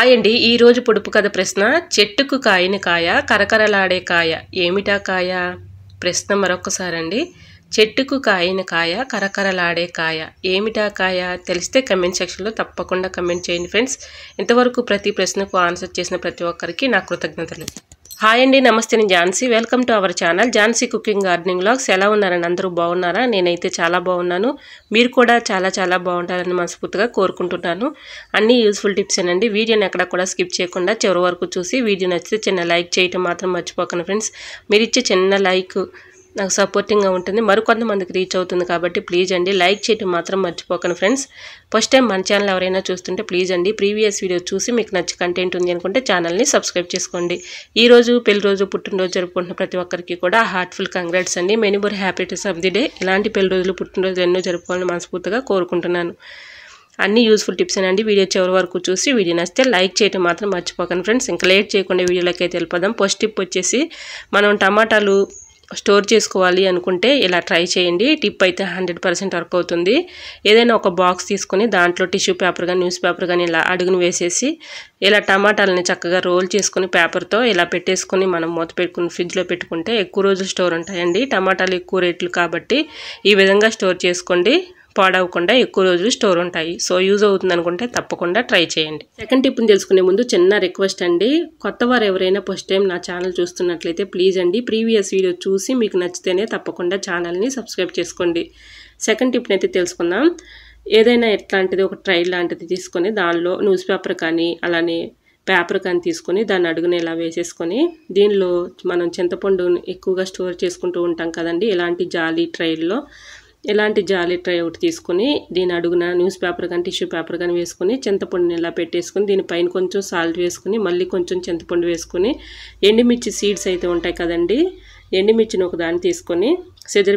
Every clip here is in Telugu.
హాయ్ అండి. ఈ రోజు పొడుపు కథ ప్రశ్న. చెట్టుకు కాయని కాయ, కరకరలాడే కాయ, ఏమిటా కాయ? ప్రశ్న మరొకసారండి. చెట్టుకు కాయని కాయ, కరకరలాడే కాయ, ఏమిటా కాయ? తెలిస్తే కమెంట్ సెక్షన్లో తప్పకుండా కమెంట్ చేయండి ఫ్రెండ్స్. ఇంతవరకు ప్రతి ప్రశ్నకు ఆన్సర్ చేసిన ప్రతి ఒక్కరికి నా కృతజ్ఞతలు. హాయ్ అండి, నమస్తే. నేను Jhansi. Welcome to our channel Jhansi cooking gardening vlogs. ఎలా ఉన్నారని అందరూ బాగున్నారా? నేనైతే చాలా బాగున్నాను. మీరు కూడా చాలా బాగుంటారని మనస్ఫూర్తిగా కోరుకుంటున్నాను. అన్ని యూస్ఫుల్ టిప్స్ ఏనండి. వీడియోని ఎక్కడ కూడా స్కిప్ చేయకుండా చివరి వరకు చూసి వీడియో నచ్చితే చిన్న లైక్ చేయటం మాత్రం మర్చిపోకండి ఫ్రెండ్స్. మీరు ఇచ్చే చిన్న లైక్ నాకు సపోర్టింగ్గా ఉంటుంది, మరికొంతమందికి రీచ్ అవుతుంది. కాబట్టి ప్లీజ్ అండి లైక్ చేయటం మాత్రం మర్చిపోకండి ఫ్రెండ్స్. ఫస్ట్ టైం మన ఛానల్ ఎవరైనా చూస్తుంటే ప్లీజ్ అండి ప్రీవియస్ వీడియో చూసి మీకు నచ్చి కంటెంట్ ఉంది అనుకుంటే ఛానల్ని సబ్స్క్రైబ్ చేసుకోండి. ఈరోజు పెళ్లి రోజు, పుట్టినరోజు జరుపుకుంటున్న ప్రతి ఒక్కరికి కూడా హార్ట్ఫుల్ కంగ్రాట్స్ అండి. Many more happiness of the day. ఇలాంటి పెళ్లి రోజులు, పుట్టినరోజులు ఎన్నో జరుపుకోవాలని మనస్ఫూర్తిగా కోరుకుంటున్నాను. అన్ని యూస్ఫుల్ టిప్స్ అండి. వీడియో చివరి వరకు చూసి వీడియో నచ్చితే లైక్ చేయడం మాత్రం మర్చిపోకండి ఫ్రెండ్స్. ఇంకా లేట్ చేయకుండా వీడియోలోకి అయితే వెళ్ళిపోదాం. ఫస్ట్ టిప్ వచ్చేసి, మనం టమాటాలు స్టోర్ చేసుకోవాలి అనుకుంటే ఇలా ట్రై చేయండి. టిప్ అయితే 100% వర్క్ అవుతుంది. ఏదైనా ఒక బాక్స్ తీసుకొని దాంట్లో టిష్యూ పేపర్ కానీ, న్యూస్ పేపర్ కానీ ఇలా అడుగును వేసేసి ఇలా టమాటాలని చక్కగా రోల్ చేసుకొని పేపర్తో ఇలా పెట్టేసుకొని మనం మూత పెట్టుకుని ఫ్రిడ్జ్లో పెట్టుకుంటే ఎక్కువ రోజులు స్టోర్ ఉంటాయండి. టమాటాలు ఎక్కువ రేట్లు కాబట్టి ఈ విధంగా స్టోర్ చేసుకోండి. పాడవకుండా ఎక్కువ రోజులు స్టోర్ ఉంటాయి. సో యూజ్ అవుతుంది అనుకుంటే తప్పకుండా ట్రై చేయండి. సెకండ్ టిప్ని తెలుసుకునే ముందు చిన్న రిక్వెస్ట్ అండి. కొత్త వారు ఎవరైనా ఫస్ట్ టైం నా ఛానల్ చూస్తున్నట్లయితే ప్లీజ్ అండి ప్రీవియస్ వీడియో చూసి మీకు నచ్చితేనే తప్పకుండా ఛానల్ని సబ్స్క్రైబ్ చేసుకోండి. సెకండ్ టిప్ని అయితే తెలుసుకుందాం. ఏదైనా ఎట్లాంటిది ఒక ట్రై లాంటిది తీసుకొని దానిలో న్యూస్ పేపర్ కానీ అలానే పేపర్ కానీ తీసుకొని దాన్ని అడుగుని ఇలా వేసేసుకొని దీనిలో మనం చింతపండు ఎక్కువగా స్టోర్ చేసుకుంటూ ఉంటాం కదండి. ఇలాంటి జాలీ ట్రైల్లో ఇలాంటి జాలీ ట్రై ఒకటి తీసుకొని దీని అడుగున న్యూస్ పేపర్ కానీ టిష్యూ పేపర్ కానీ వేసుకొని చింతపండుని ఇలా పెట్టేసుకొని దీనిపైన కొంచెం సాల్ట్ వేసుకొని మళ్ళీ కొంచెం చింతపండు వేసుకొని ఎండుమిర్చి సీడ్స్ అయితే ఉంటాయి కదండి, ఎండుమిర్చిని ఒక దాన్ని తీసుకొని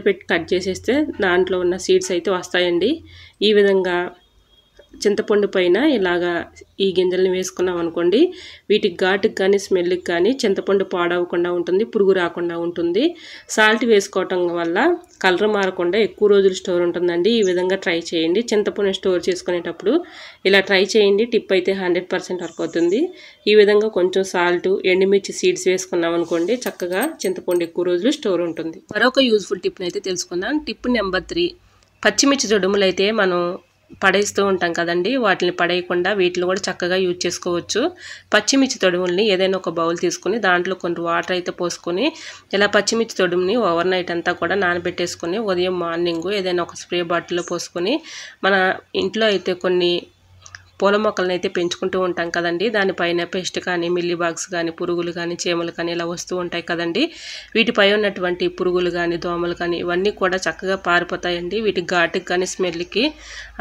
పెట్టి కట్ చేసేస్తే దాంట్లో ఉన్న సీడ్స్ అయితే వస్తాయండి. ఈ విధంగా చింతపండు పైన ఇలాగా ఈ గింజల్ని వేసుకున్నాం అనుకోండి, వీటికి ఘాటుకి కానీ స్మెల్కి కానీ చింతపండు పాడవకుండా ఉంటుంది, పురుగు రాకుండా ఉంటుంది. సాల్ట్ వేసుకోవటం వల్ల కలర్ మారకుండా ఎక్కువ రోజులు స్టోర్ ఉంటుందండి. ఈ విధంగా ట్రై చేయండి. చింతపండు స్టోర్ చేసుకునేటప్పుడు ఇలా ట్రై చేయండి. టిప్ అయితే 100% వర్క్ అవుతుంది. ఈ విధంగా కొంచెం సాల్ట్, ఎండుమిర్చి సీడ్స్ వేసుకున్నాం అనుకోండి, చక్కగా చింతపండు ఎక్కువ రోజులు స్టోర్ ఉంటుంది. మరొక యూజ్ఫుల్ టిప్ని అయితే తెలుసుకుందాం. Tip number 3. పచ్చిమిర్చి తొడుములు అయితే మనం పడేస్తూ ఉంటాం కదండి, వాటిని పడేయకుండా వీటిని కూడా చక్కగా యూజ్ చేసుకోవచ్చు. పచ్చిమిర్చి తొడుముల్ని ఏదైనా ఒక బౌల్ తీసుకుని దాంట్లో కొన్ని వాటర్ అయితే పోసుకొని ఇలా పచ్చిమిర్చి తొడుముని ఓవర్ నైట్ అంతా కూడా నానబెట్టేసుకొని ఉదయం మార్నింగ్ ఏదైనా ఒక స్ప్రే బాటిల్లో పోసుకొని మన ఇంట్లో అయితే కొన్ని పూల మొక్కలను అయితే పెంచుకుంటూ ఉంటాం కదండి. దానిపైన పెస్ట్ కానీ, మిల్లీ బాగ్స్ కానీ, పురుగులు కానీ, చీమలు కానీ ఇలా వస్తూ ఉంటాయి కదండి. వీటిపై ఉన్నటువంటి పురుగులు కానీ, దోమలు కానీ ఇవన్నీ కూడా చక్కగా పారిపోతాయండి. వీటి ఘాటుకి కానీ స్మెల్కి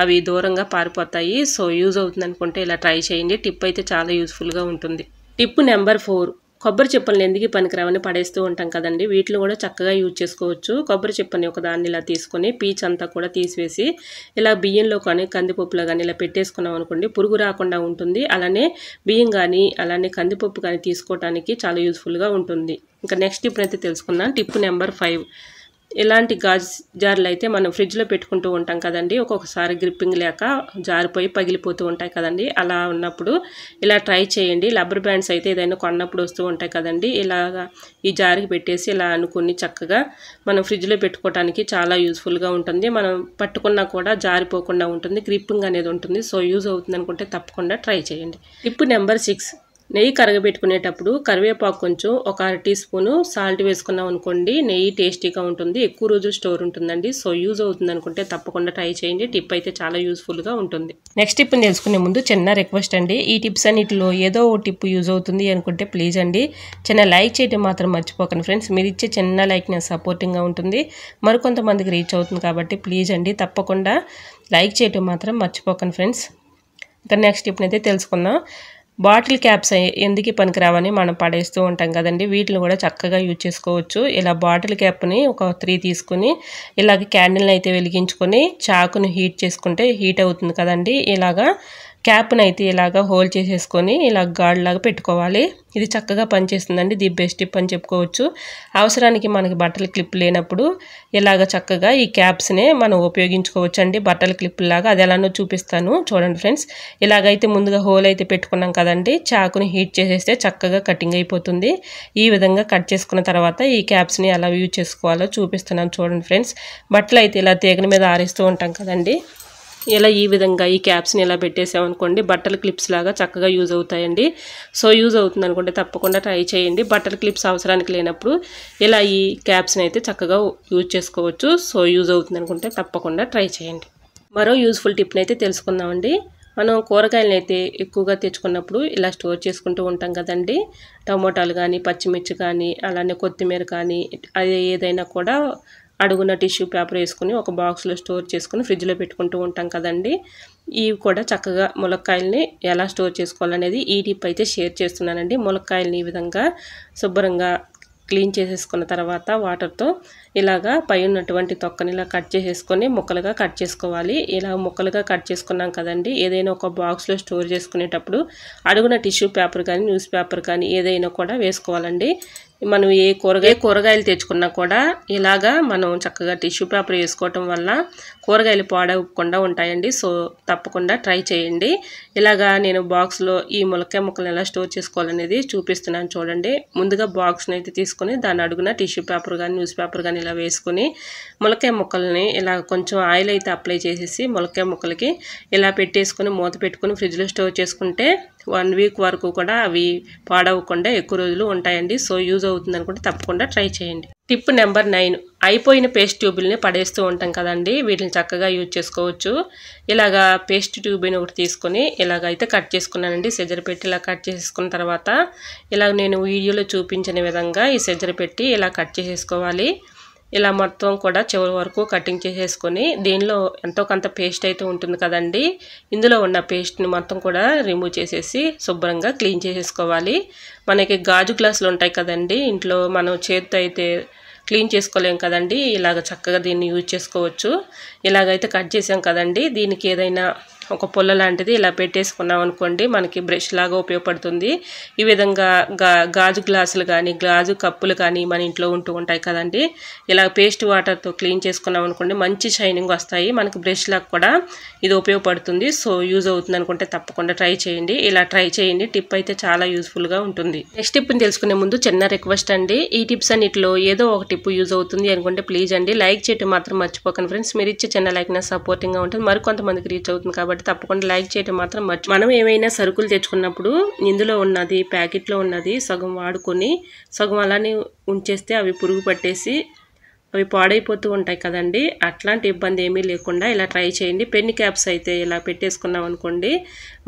అవి దూరంగా పారిపోతాయి. సో యూజ్ అవుతుంది అనుకుంటే ఇలా ట్రై చేయండి. టిప్ అయితే చాలా యూస్ఫుల్గా ఉంటుంది. Tip number 4. కొబ్బరి చిప్పలను ఎందుకు పనికిరావని పడేస్తూ ఉంటాం కదండి, వీటిని కూడా చక్కగా యూజ్ చేసుకోవచ్చు. కొబ్బరి చిప్పని ఒక దాన్ని ఇలా తీసుకొని పీచ్ అంతా కూడా తీసివేసి ఇలా బియ్యంలో కానీ కందిపప్పులో కానీ ఇలా పెట్టేసుకున్నాం అనుకోండి, పురుగు రాకుండా ఉంటుంది. అలానే బియ్యం కానీ అలానే కందిపప్పు కానీ తీసుకోవడానికి చాలా యూస్ఫుల్గా ఉంటుంది. ఇంకా నెక్స్ట్ టిప్ అయితే తెలుసుకుందాం. Tip number 5. ఇలాంటి గాజు జార్లు అయితే మనం ఫ్రిడ్జ్లో పెట్టుకుంటూ ఉంటాం కదండి, ఒక్కొక్కసారి గ్రిప్పింగ్ లేక జారిపోయి పగిలిపోతూ ఉంటాయి కదండి. అలా ఉన్నప్పుడు ఇలా ట్రై చేయండి. రబ్బర్ బ్యాండ్స్ అయితే ఏదైనా కొన్నప్పుడు వస్తూ ఉంటాయి కదండి, ఇలాగా ఈ జారికి పెట్టేసి ఇలా అనుకుని చక్కగా మనం ఫ్రిడ్జ్లో పెట్టుకోవడానికి చాలా యూస్ఫుల్గా ఉంటుంది. మనం పట్టుకున్నా కూడా జారిపోకుండా ఉంటుంది, గ్రిప్పింగ్ అనేది ఉంటుంది. సో యూజ్ అవుతుంది అనుకుంటే తప్పకుండా ట్రై చేయండి. Tip number 6. నెయ్యి కరగబెట్టుకునేటప్పుడు కరివేపాకు కొంచెం ఒక 1/2 టీ స్పూను సాల్ట్ వేసుకున్నాం అనుకోండి, నెయ్యి టేస్టీగా ఉంటుంది, ఎక్కువ రోజులు స్టోర్ ఉంటుందండి. సో యూజ్ అవుతుంది అనుకుంటే తప్పకుండా ట్రై చేయండి. టిప్ అయితే చాలా యూస్ఫుల్గా ఉంటుంది. నెక్స్ట్ టిప్ని తెలుసుకునే ముందు చిన్న రిక్వెస్ట్ అండి. ఈ టిప్స్ అన్నిటిలో ఏదో ఓ టిప్ యూజ్ అవుతుంది అనుకుంటే ప్లీజ్ అండి చిన్న లైక్ చేయడం మాత్రం మర్చిపోకండి ఫ్రెండ్స్. మీరు ఇచ్చే చిన్న లైక్ నాకు సపోర్టింగ్గా ఉంటుంది, మరికొంతమందికి రీచ్ అవుతుంది. కాబట్టి ప్లీజ్ అండి తప్పకుండా లైక్ చేయడం మాత్రం మర్చిపోకండి ఫ్రెండ్స్. ఇంకా నెక్స్ట్ టిప్ని అయితే తెలుసుకుందాం. బాటిల్ క్యాప్స్ ఎందుకు పనికిరావని మనం పడేస్తూ ఉంటాం కదండి, వీటిని కూడా చక్కగా యూజ్ చేసుకోవచ్చు. ఇలా బాటిల్ క్యాప్ని ఒక 3 తీసుకుని ఇలాగ క్యాండిల్ని అయితే వెలిగించుకొని చాకుని హీట్ చేసుకుంటే హీట్ అవుతుంది కదండి. ఇలాగా క్యాప్ని అయితే ఇలాగా హోల్డ్ చేసేసుకొని ఇలా గాడ్లాగా పెట్టుకోవాలి. ఇది చక్కగా పనిచేస్తుందండి. ది బెస్ట్ టిప్ అని చెప్పుకోవచ్చు. అవసరానికి మనకి బట్టల క్లిప్ లేనప్పుడు ఇలాగ చక్కగా ఈ క్యాప్స్నే మనం ఉపయోగించుకోవచ్చు అండి. బట్టల క్లిప్ లాగా అది ఎలానో చూపిస్తాను చూడండి ఫ్రెండ్స్. ఇలాగైతే ముందుగా హోల్ అయితే పెట్టుకున్నాం కదండి, చాకుని హీట్ చేసేస్తే చక్కగా కటింగ్ అయిపోతుంది. ఈ విధంగా కట్ చేసుకున్న తర్వాత ఈ క్యాప్స్ని ఎలా యూజ్ చేసుకోవాలో చూపిస్తున్నాను చూడండి ఫ్రెండ్స్. బట్టలు అయితే ఇలా తీగల మీద ఆరేస్తూ ఉంటాం కదండి, ఇలా ఈ విధంగా ఈ క్యాప్స్ని ఇలా పెట్టేసామనుకోండి బట్టల క్లిప్స్ లాగా చక్కగా యూజ్ అవుతాయండి. సో యూజ్ అవుతుంది అనుకుంటే తప్పకుండా ట్రై చేయండి. బట్టల క్లిప్స్ అవసరానికి లేనప్పుడు ఇలా ఈ క్యాప్స్ని అయితే చక్కగా యూజ్ చేసుకోవచ్చు. సో యూజ్ అవుతుంది అనుకుంటే తప్పకుండా ట్రై చేయండి. మరో యూజ్ఫుల్ టిప్ని అయితే తెలుసుకుందామండి. మనం కూరగాయలను అయితే ఎక్కువగా తెచ్చుకున్నప్పుడు ఇలా స్టోర్ చేసుకుంటూ ఉంటాం కదండి. టమోటాలు కానీ, పచ్చిమిర్చి కానీ, అలానే కొత్తిమీర కానీ, అది ఏదైనా కూడా అడుగున టిష్యూ పేపర్ వేసుకుని ఒక బాక్స్లో స్టోర్ చేసుకుని ఫ్రిడ్జ్లో పెట్టుకుంటూ ఉంటాం కదండి. ఇవి కూడా చక్కగా ములక్కాయలని ఎలా స్టోర్ చేసుకోవాలనేది ఈ టిప్ అయితే షేర్ చేస్తున్నానండి. ములక్కాయలని ఈ విధంగా శుభ్రంగా క్లీన్ చేసేసుకున్న తర్వాత వాటర్తో ఇలాగా పై ఉన్నటువంటి తొక్కని ఇలా కట్ చేసేసుకొని ముక్కలుగా కట్ చేసుకోవాలి. ఇలా ముక్కలుగా కట్ చేసుకున్నాం కదండి, ఏదైనా ఒక బాక్స్లో స్టోర్ చేసుకునేటప్పుడు అడుగున టిష్యూ పేపర్ కానీ, న్యూస్ పేపర్ కానీ ఏదైనా కూడా వేసుకోవాలండి. మనం ఏ కూరగాయలు తెచ్చుకున్నా కూడా ఇలాగా మనం చక్కగా టిష్యూ పేపర్ వేసుకోవటం వల్ల కూరగాయలు పాడవకుండా ఉంటాయండి. సో తప్పకుండా ట్రై చేయండి. ఇలాగా నేను బాక్స్లో ఈ ములక్కాయ ముక్కలను ఎలా స్టోర్ చేసుకోవాలనేది చూపిస్తున్నాను చూడండి. ముందుగా బాక్స్ని అయితే తీసుకొని దాని అడుగున టిష్యూ పేపర్ కానీ, న్యూస్ పేపర్ కానీ ఇలా వేసుకొని ములక్కాయ ముక్కల్ని ఇలా కొంచెం ఆయిల్ అయితే అప్లై చేసేసి ములక్కాయ ముక్కలకి ఇలా పెట్టేసుకొని మూత పెట్టుకొని ఫ్రిడ్జ్లో స్టోర్ చేసుకుంటే 1 వీక్ వరకు కూడా అవి పాడవకుండా ఎక్కువ రోజులు ఉంటాయండి. సో యూజ్ అవుతుంది అనుకుంటే తప్పకుండా ట్రై చేయండి. టిప్ నెంబర్ 9, అయిపోయిన పేస్ట్ ట్యూబుల్ని పడేస్తూ ఉంటాం కదండి, వీటిని చక్కగా యూజ్ చేసుకోవచ్చు. ఇలాగా పేస్ట్ ట్యూబ్ని ఒకటి తీసుకొని ఇలాగైతే కట్ చేసుకున్నానండి. సెజర్ పెట్టి ఇలా కట్ చేసుకున్న తర్వాత ఇలా నేను వీడియోలో చూపించిన విధంగా ఈ సెజర్ పెట్టి ఇలా కట్ చేసేసుకోవాలి. ఇలా మొత్తం కూడా చివరి వరకు కటింగ్ చేసేసుకొని దీనిలో ఎంతో కొంత పేస్ట్ అయితే ఉంటుంది కదండి, ఇందులో ఉన్న పేస్ట్ని మొత్తం కూడా రిమూవ్ చేసేసి శుభ్రంగా క్లీన్ చేసేసుకోవాలి. మనకి గాజు గ్లాసులు ఉంటాయి కదండి ఇంట్లో, మనం చేతితో అయితే క్లీన్ చేసుకోలేం కదండి, ఇలాగ చక్కగా దీన్ని యూజ్ చేసుకోవచ్చు. ఇలాగైతే కట్ చేసాం కదండి, దీనికి ఏదైనా ఒక పుల్ల లాంటిది ఇలా పెట్టేసుకున్నాం అనుకోండి మనకి బ్రష్ లాగా ఉపయోగపడుతుంది. ఈ విధంగా గాజు గ్లాసులు కానీ, గాజు కప్పులు కానీ మన ఇంట్లో ఉంటూ ఉంటాయి కదండి, ఇలా పేస్ట్ వాటర్తో క్లీన్ చేసుకున్నాం అనుకోండి మంచి షైనింగ్ వస్తాయి. మనకి బ్రష్ లాగా కూడా ఇది ఉపయోగపడుతుంది. సో యూజ్ అవుతుంది అనుకుంటే తప్పకుండా ట్రై చేయండి. ఇలా ట్రై చేయండి. టిప్ అయితే చాలా యూజ్ఫుల్గా ఉంటుంది. నెక్స్ట్ టిప్ని తెలుసుకునే ముందు చిన్న రిక్వెస్ట్ అండి, ఈ టిప్స్ అన్నిటిలో ఏదో ఒక టిప్ యూజ్ అవుతుంది అనుకుంటే ప్లీజ్ అండి లైక్ చేయడం మాత్రం మర్చిపోకండి ఫ్రెండ్స్. మీరు ఇచ్చే చిన్న లైక్ నా సపోర్టింగ్గా ఉంటుంది, మరికొంతమందికి రీచ్ అవుతుంది కాబట్టి తప్పకుండా లైక్ చేయడం మాత్రం మనం ఏమైనా సరుకులు తెచ్చుకున్నప్పుడు ఇందులో ఉన్నది ప్యాకెట్లో ఉన్నది సగం వాడుకొని సగం అలానే ఉంచేస్తే అవి పురుగు పట్టేసి అవి పాడైపోతూ ఉంటాయి కదండి, అట్లాంటి ఇబ్బంది ఏమీ లేకుండా ఇలా ట్రై చేయండి. పెన్ క్యాప్స్ అయితే ఇలా పెట్టేసుకున్నాం అనుకోండి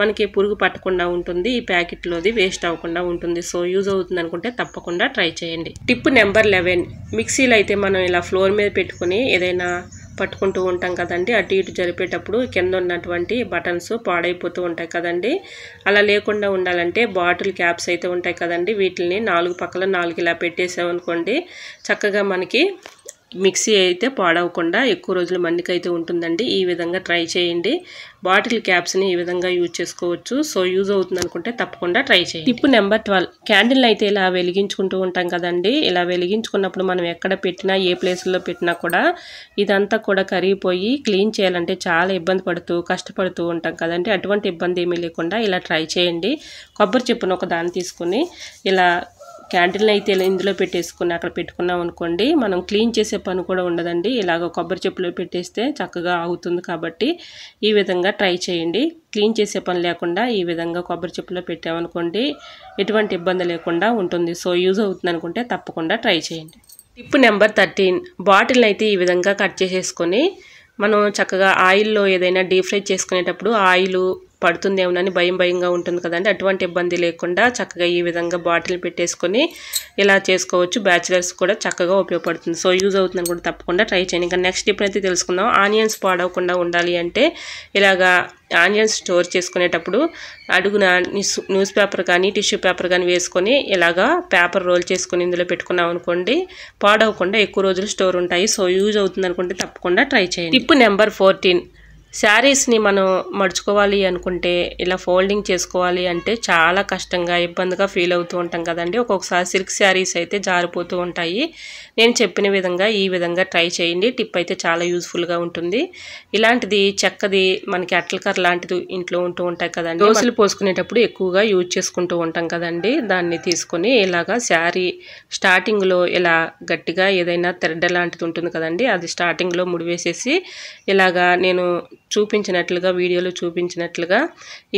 మనకి పురుగు పట్టకుండా ఉంటుంది, ఈ ప్యాకెట్లోది వేస్ట్ అవ్వకుండా ఉంటుంది. సో యూజ్ అవుతుంది అనుకుంటే తప్పకుండా ట్రై చేయండి. టిప్ నెంబర్ 11, మిక్సీలో అయితే మనం ఇలా ఫ్లోర్ మీద పెట్టుకుని ఏదైనా పట్టుకుంటూ ఉంటాం కదండి, అటు ఇటు జరిపేటప్పుడు కింద ఉన్నటువంటి బటన్స్ పాడైపోతూ ఉంటాయి కదండి. అలా లేకుండా ఉండాలంటే బాటిల్ క్యాప్స్ అయితే ఉంటాయి కదండి, వీటిని 4 పక్కల 4 ఇలా పెట్టేసామనుకోండి చక్కగా మనకి మిక్సీ అయితే పాడవకుండా ఎక్కువ రోజులు మన్నికైతే ఉంటుందండి. ఈ విధంగా ట్రై చేయండి. బాటిల్ క్యాప్స్ని ఈ విధంగా యూజ్ చేసుకోవచ్చు. సో యూజ్ అవుతుంది అనుకుంటే తప్పకుండా ట్రై చేయండి. టిప్ నెంబర్ 12, క్యాండిల్ అయితే ఇలా వెలిగించుకుంటూ ఉంటాం కదండి, ఇలా వెలిగించుకున్నప్పుడు మనం ఎక్కడ పెట్టినా ఏ ప్లేస్లో పెట్టినా కూడా ఇదంతా కూడా కరిగిపోయి క్లీన్ చేయాలంటే చాలా ఇబ్బంది పడుతూ కష్టపడుతూ ఉంటాం కదండి, అటువంటి ఇబ్బంది ఏమీ లేకుండా ఇలా ట్రై చేయండి. కొబ్బరి చెప్పును ఒక దాన్ని తీసుకుని ఇలా క్యాండిల్ని అయితే ఇందులో పెట్టేసుకుని అక్కడ పెట్టుకున్నాం అనుకోండి మనం క్లీన్ చేసే పని కూడా ఉండదండి. ఇలాగ కొబ్బరి చెప్పులో పెట్టేస్తే చక్కగా ఆగుతుంది. కాబట్టి ఈ విధంగా ట్రై చేయండి. క్లీన్ చేసే పని లేకుండా ఈ విధంగా కొబ్బరి చెప్పులో పెట్టామనుకోండి ఎటువంటి ఇబ్బంది లేకుండా ఉంటుంది. సో యూజ్ అవుతుంది అనుకుంటే తప్పకుండా ట్రై చేయండి. టిప్ నెంబర్ 13, బాటిల్ని అయితే ఈ విధంగా కట్ చేసేసుకొని మనం చక్కగా ఆయిల్లో ఏదైనా డీప్ ఫ్రై చేసుకునేటప్పుడు ఆయిల్ పడుతుందేమోనని భయంగా ఉంటుంది కదండి, అటువంటి ఇబ్బంది లేకుండా చక్కగా ఈ విధంగా బాటిల్ పెట్టేసుకొని ఇలా చేసుకోవచ్చు. బ్యాచిలర్స్ కూడా చక్కగా ఉపయోగపడుతుంది. సో యూజ్ అవుతుంది అనుకుంటే తప్పకుండా ట్రై చేయండి. ఇంకా నెక్స్ట్ టిప్ అయితే తెలుసుకుందాం. ఆనియన్స్ పాడవకుండా ఉండాలి అంటే ఇలాగా ఆనియన్స్ స్టోర్ చేసుకునేటప్పుడు అడుగున న్యూస్ పేపర్ కానీ టిష్యూ పేపర్ కానీ వేసుకొని ఇలాగా పేపర్ రోల్ చేసుకొని ఇందులో పెట్టుకున్నాం అనుకోండి పాడవకుండా ఎక్కువ రోజులు స్టోర్ ఉంటాయి. సో యూజ్ అవుతుంది అనుకుంటే తప్పకుండా ట్రై చేయండి. టిప్ నెంబర్ 14, శారీస్ని మనం మడుచుకోవాలి అనుకుంటే ఇలా ఫోల్డింగ్ చేసుకోవాలి అంటే చాలా కష్టంగా ఇబ్బందిగా ఫీల్ అవుతూ ఉంటాం కదండి. ఒక్కొక్కసారి సిల్క్ శారీస్ అయితే జారిపోతూ ఉంటాయి. నేను చెప్పిన విధంగా ఈ విధంగా ట్రై చేయండి. టిప్ అయితే చాలా యూజ్ఫుల్గా ఉంటుంది. ఇలాంటిది చెక్కది మనకి అట్లకర్ర లాంటిది ఇంట్లో ఉంటూ ఉంటాయి కదండి. దోశలు పోసుకునేటప్పుడు ఎక్కువగా యూజ్ చేసుకుంటూ ఉంటాం కదండి. దాన్ని తీసుకొని ఇలాగా శారీ స్టార్టింగ్లో ఇలా గట్టిగా ఏదైనా థ్రెడ్ లాంటిది ఉంటుంది కదండి, అది స్టార్టింగ్లో ముడివేసేసి ఇలాగా నేను చూపించినట్లుగా వీడియోలో చూపించినట్లుగా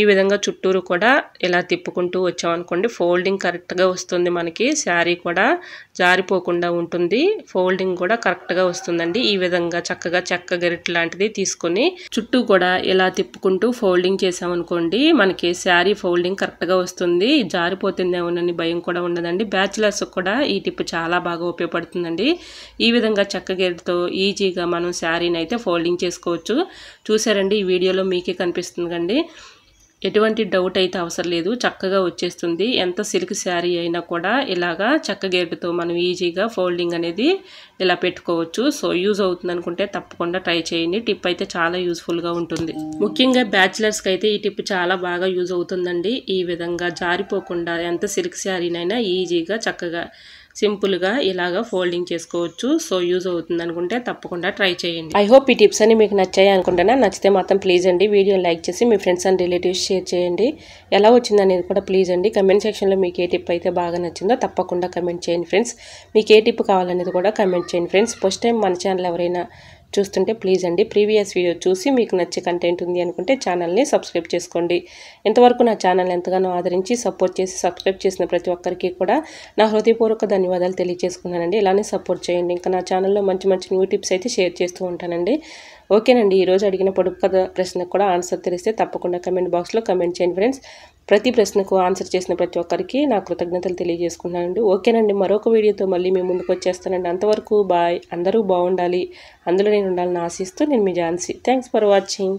ఈ విధంగా చుట్టూరు కూడా ఇలా తిప్పుకుంటూ వచ్చామనుకోండి ఫోల్డింగ్ కరెక్ట్గా వస్తుంది. మనకి శారీ కూడా జారిపోకుండా ఉంటుంది. ఫోల్డింగ్ కూడా కరెక్ట్గా వస్తుందండి. ఈ విధంగా చక్కగా చెక్క గరిట లాంటిది తీసుకొని చుట్టూ కూడా ఇలా తిప్పుకుంటూ ఫోల్డింగ్ చేసామనుకోండి మనకి శారీ ఫోల్డింగ్ కరెక్ట్గా వస్తుంది. జారిపోతుందేమోనని భయం కూడా ఉండదండి. బ్యాచిలర్స్ కూడా ఈ టిప్ చాలా బాగా ఉపయోగపడుతుందండి. ఈ విధంగా చెక్క గరిటతో ఈజీగా మనం శారీని అయితే ఫోల్డింగ్ చేసుకోవచ్చు. చూసారండి, ఈ వీడియోలో మీకే కనిపిస్తుంది కండి. ఎటువంటి డౌట్ అయితే అవసరం లేదు, చక్కగా వచ్చేస్తుంది. ఎంత సిల్క్ శారీ అయినా కూడా ఇలాగా చెక్క గేటుతో మనం ఈజీగా ఫోల్డింగ్ అనేది ఇలా పెట్టుకోవచ్చు. సో యూజ్ అవుతుంది అనుకుంటే తప్పకుండా ట్రై చేయండి. టిప్ అయితే చాలా యూజ్ఫుల్గా ఉంటుంది. ముఖ్యంగా బ్యాచిలర్స్కి అయితే ఈ టిప్ చాలా బాగా యూజ్ అవుతుందండి. ఈ విధంగా జారిపోకుండా ఎంత సిల్క్ శారీనైనా ఈజీగా చక్కగా సింపుల్గా ఇలాగా ఫోల్డింగ్ చేసుకోవచ్చు. సో యూజ్ అవుతుంది అనుకుంటే తప్పకుండా ట్రై చేయండి. ఐ హోప్ ఈ టిప్స్ అన్ని మీకు నచ్చాయి అనుకుంటున్నా. నచ్చితే మాత్రం ప్లీజ్ అండి వీడియో లైక్ చేసి మీ ఫ్రెండ్స్ అండ్ రిలేటివ్స్ షేర్ చేయండి. ఎలా వచ్చింది అనేది కూడా ప్లీజ్ అండి కమెంట్ సెక్షన్లో మీకు ఏ టిప్ అయితే బాగా నచ్చిందో తప్పకుండా కమెంట్ చేయండి ఫ్రెండ్స్. మీకు ఏ టిప్ కావాలనేది కూడా కమెంట్ చేయండి ఫ్రెండ్స్. ఫస్ట్ టైం మన ఛానల్ ఎవరైనా చూస్తుంటే ప్లీజ్ అండి ప్రీవియస్ వీడియో చూసి మీకు నచ్చే కంటెంట్ ఉంది అనుకుంటే ఛానల్ని సబ్స్క్రైబ్ చేసుకోండి. ఇంతవరకు నా ఛానల్ ఎంతగానో ఆదరించి సపోర్ట్ చేసి సబ్స్క్రైబ్ చేసిన ప్రతి ఒక్కరికి కూడా నా హృదయపూర్వక ధన్యవాదాలు తెలియజేసుకున్నానండి. ఇలానే సపోర్ట్ చేయండి. ఇంకా నా ఛానల్లో మంచి మంచి న్యూ టిప్స్ అయితే షేర్ చేస్తూ ఉంటానండి. ఓకేనండి, ఈరోజు అడిగిన పొడుపు కథ ప్రశ్నకు కూడా ఆన్సర్ తెలిస్తే తప్పకుండా కమెంట్ బాక్స్లో కమెంట్ చేయండి ఫ్రెండ్స్. ప్రతి ప్రశ్నకు ఆన్సర్ చేసిన ప్రతి ఒక్కరికి నా కృతజ్ఞతలు తెలియజేసుకున్నానండి. ఓకేనండి, మరొక వీడియోతో మళ్ళీ మీ ముందుకు వచ్చేస్తానండి. అంతవరకు బాయ్. అందరూ బాగుండాలి, అందులో నేను ఉండాలని ఆశిస్తూ నేను మీ ఝాన్సీ. Thanks for watching.